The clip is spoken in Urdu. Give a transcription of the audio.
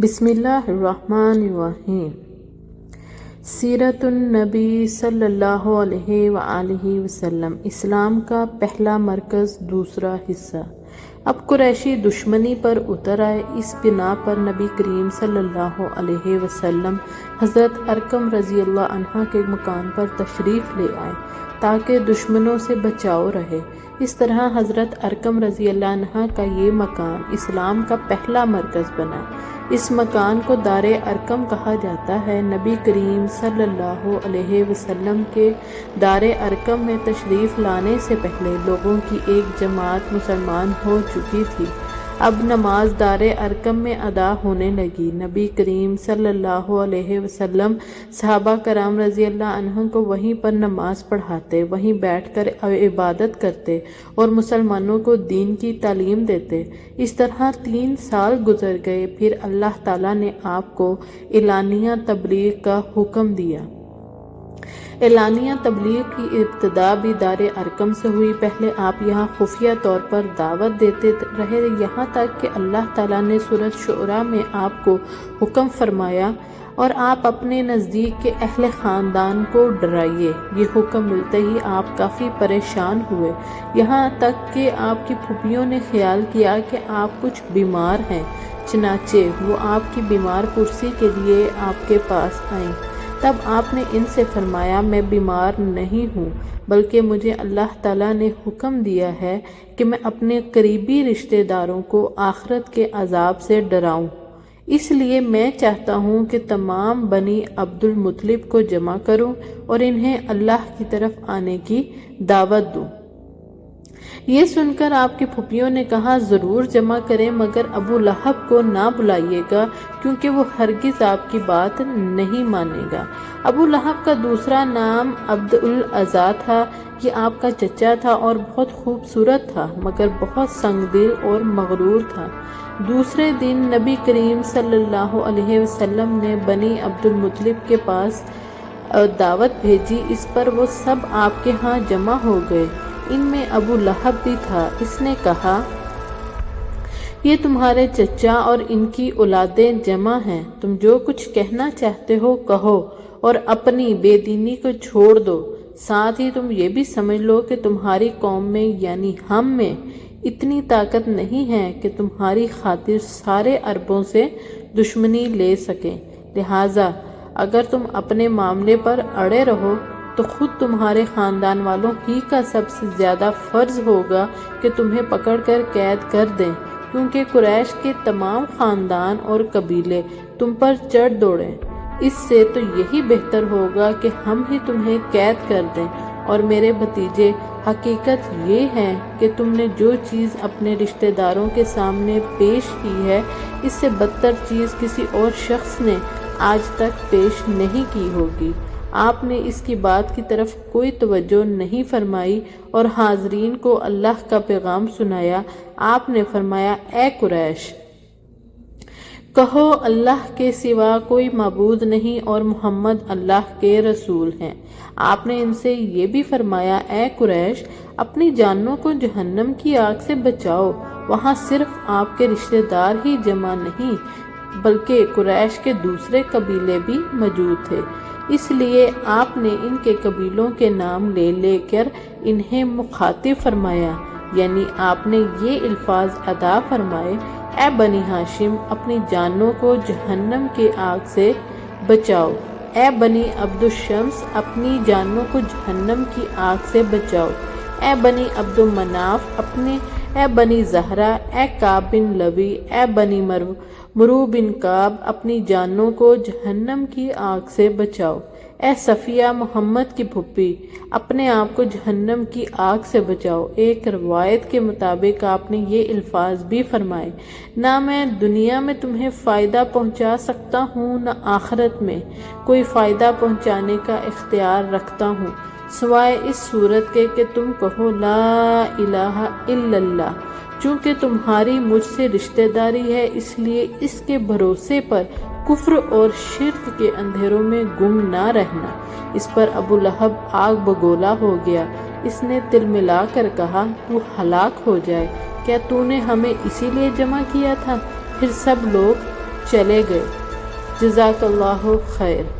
بسم اللہ الرحمن الرحیم۔ سیرت النبی صلی اللہ علیہ وآلہ وسلم، اسلام کا پہلا مرکز، دوسرا حصہ۔ اب قریشی دشمنی پر اتر آئے۔ اس بنا پر نبی کریم صلی اللہ علیہ وسلم حضرت ارقم رضی اللہ عنہ کے مکان پر تشریف لے آئے تاکہ دشمنوں سے بچاؤ رہے۔ اس طرح حضرت ارقم رضی اللہ عنہ کا یہ مکان اسلام کا پہلا مرکز بنا۔ اس مکان کو دار ارقم کہا جاتا ہے۔ نبی کریم صلی اللہ علیہ وسلم کے دار ارقم میں تشریف لانے سے پہلے لوگوں کی ایک جماعت مسلمان ہو چکی تھی۔ اب نماز دار ارقم میں ادا ہونے لگی۔ نبی کریم صلی اللہ علیہ وسلم صحابہ کرام رضی اللہ عنہ کو وہیں پر نماز پڑھاتے، وہیں بیٹھ کر عبادت کرتے اور مسلمانوں کو دین کی تعلیم دیتے۔ اس طرح 3 سال گزر گئے۔ پھر اللہ تعالیٰ نے آپ کو اعلانیہ تبلیغ کا حکم دیا۔ اعلانیہ تبلیغ کی ابتدا بھی دار ارقم سے ہوئی۔ پہلے آپ یہاں خفیہ طور پر دعوت دیتے رہے، یہاں تک کہ اللہ تعالیٰ نے سورۃ شعراء میں آپ کو حکم فرمایا اور آپ اپنے نزدیک کے اہل خاندان کو ڈرائیے۔ یہ حکم ملتے ہی آپ کافی پریشان ہوئے، یہاں تک کہ آپ کی پھوپھیوں نے خیال کیا کہ آپ کچھ بیمار ہیں، چنانچہ وہ آپ کی بیمار پرسی کے لیے آپ کے پاس آئیں۔ تب آپ نے ان سے فرمایا، میں بیمار نہیں ہوں، بلکہ مجھے اللہ تعالیٰ نے حکم دیا ہے کہ میں اپنے قریبی رشتہ داروں کو آخرت کے عذاب سے ڈراؤں۔ اس لیے میں چاہتا ہوں کہ تمام بنی عبد المطلب کو جمع کروں اور انہیں اللہ کی طرف آنے کی دعوت دوں۔ یہ سن کر آپ کی پھوپھیوں نے کہا، ضرور جمع کریں، مگر ابو لہب کو نہ بلائیے گا کیونکہ وہ ہرگز آپ کی بات نہیں مانے گا۔ ابو لہب کا دوسرا نام عبد العزیٰ تھا۔ یہ آپ کا چچا تھا اور بہت خوبصورت تھا، مگر بہت سنگ دل اور مغرور تھا۔ دوسرے دن نبی کریم صلی اللہ علیہ وسلم نے بنی عبد المطلب کے پاس دعوت بھیجی۔ اس پر وہ سب آپ کے ہاں جمع ہو گئے۔ ان میں ابو لہب بھی تھا۔ اس نے کہا، یہ تمہارے چچا اور ان کی اولادیں جمع ہیں، تم جو کچھ کہنا چاہتے ہو کہو اور اپنی بے دینی کو چھوڑ دو۔ ساتھ ہی تم یہ بھی سمجھ لو کہ تمہاری قوم میں یعنی ہم میں اتنی طاقت نہیں ہے کہ تمہاری خاطر سارے عربوں سے دشمنی لے سکیں، لہٰذا اگر تم اپنے معاملے پر اڑے رہو تو خود تمہارے خاندان والوں ہی کا سب سے زیادہ فرض ہوگا کہ تمہیں پکڑ کر قید کر دیں، کیونکہ قریش کے تمام خاندان اور قبیلے تم پر چڑھ دوڑیں۔ اس سے تو یہی بہتر ہوگا کہ ہم ہی تمہیں قید کر دیں۔ اور میرے بھتیجے، حقیقت یہ ہے کہ تم نے جو چیز اپنے رشتہ داروں کے سامنے پیش کی ہے، اس سے بدتر چیز کسی اور شخص نے آج تک پیش نہیں کی ہوگی۔ آپ نے اس کی بات کی طرف کوئی توجہ نہیں فرمائی اور حاضرین کو اللہ کا پیغام سنایا۔ آپ نے فرمایا، اے قریش، کہو اللہ کے سوا کوئی معبود نہیں اور محمد اللہ کے رسول ہیں۔ آپ نے ان سے یہ بھی فرمایا، اے قریش، اپنی جانوں کو جہنم کی آگ سے بچاؤ۔ وہاں صرف آپ کے رشتہ دار ہی جمع نہیں بلکہ قریش کے دوسرے قبیلے بھی موجود تھے، اس لیے آپ نے ان کے قبیلوں کے نام لے لے کر انہیں مخاطب فرمایا، یعنی آپ نے یہ الفاظ ادا فرمائے، اے بنی ہاشم، اپنی جانوں کو جہنم کے آگ سے بچاؤ۔ اے بنی عبد الشمس، اپنی جانوں کو جہنم کی آگ سے بچاؤ۔ اے بنی عبد مناف، اے بنی زہرہ، اے کعب بن لوی، اے بنی مرو بن کعب، اپنی جانوں کو جہنم کی آگ سے بچاؤ۔ اے صفیہ، محمد کی پھوپھی، اپنے آپ کو جہنم کی آگ سے بچاؤ۔ ایک روایت کے مطابق آپ نے یہ الفاظ بھی فرمائے، نہ میں دنیا میں تمہیں فائدہ پہنچا سکتا ہوں، نہ آخرت میں کوئی فائدہ پہنچانے کا اختیار رکھتا ہوں، سوائے اس صورت کے کہ تم کہو لا الہ الا اللہ۔ چونکہ تمہاری مجھ سے رشتہ داری ہے، اس لیے اس کے بھروسے پر کفر اور شرک کے اندھیروں میں گم نہ رہنا۔ اس پر ابو لہب آگ بگولا ہو گیا۔ اس نے تل ملا کر کہا، تو ہلاک ہو جائے، کیا تو نے ہمیں اسی لیے جمع کیا تھا؟ پھر سب لوگ چلے گئے۔ جزاک اللہ خیر۔